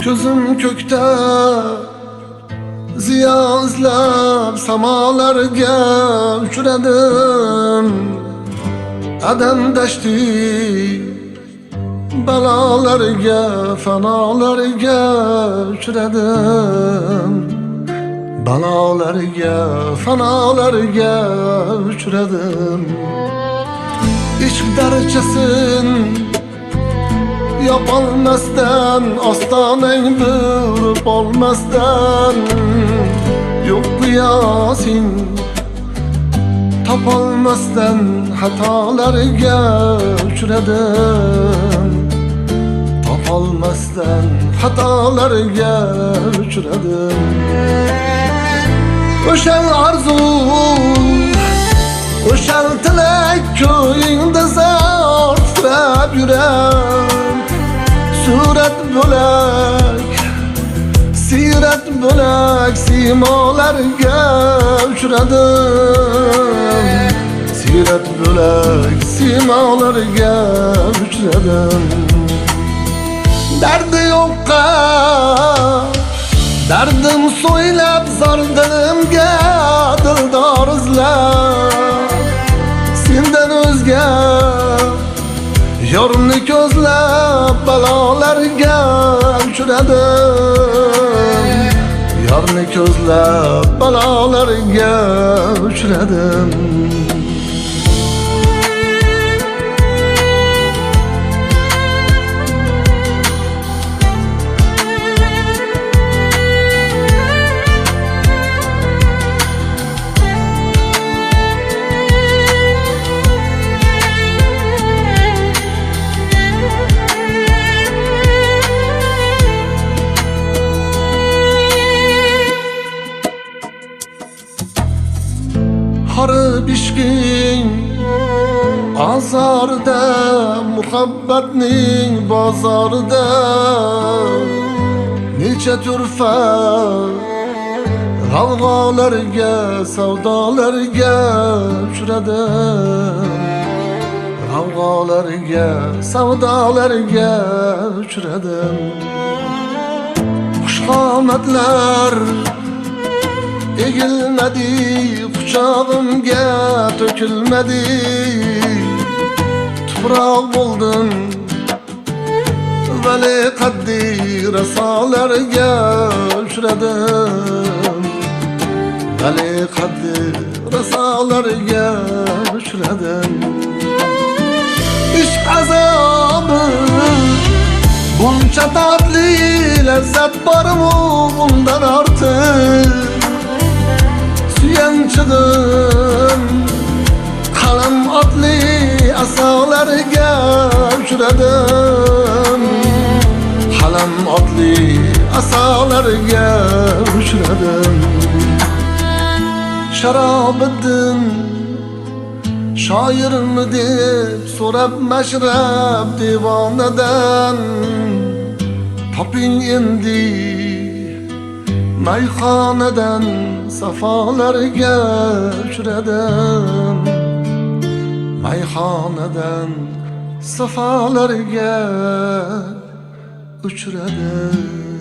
Gözüm kökte ziya izlab samalarga uchradim. Adam daşti balalarga, fanalarga uchradim. Balalarga, fanalarga uchradim. İşq darchasin yapolmasdan, ostanang burib olmasdan, yo'q qiyosin topolmasdan xatolarga uchradim. Topolmasdan xatolarga uchradim. O'sha arzu, o'sha tilak ko'nglimda zor titrab yurar. Surat bo'lak, siyrat bo'lak simolarga uchradim. Siyrat bo'lak simolarga uchradim. Dardi yo'qqa dardim so'ylab zor dilimga dildor izlab, sendan o'zga yorni ko'zlab balolarga uchradim. Yorni ko'zlab balolarga uchradim. Harib ishqing azorida, muhabbatning bozorida necha turfa g'alg'olarga, savdolarga uchradim. G'alg'olarga, savdolarga uchradim. Xushqomatlar egilmedi, quchog'imga to'kilmedi. Tuproq bo'ldim, vali qaddi rasolarga uchradim. Vali qaddi rasolarga uchradim. Ishq azobi buncha tatli, lazzat bormi bundan ortiq? Suyanchig'im qalam otli asolarga uchradim. Qalam otli asolarga uchradim. Sharobiddin shoirmi deb so'rab mashrab devonadan, toping endi mayxonadan safolarga uchradim. Mayxonadan safolarga uchradim.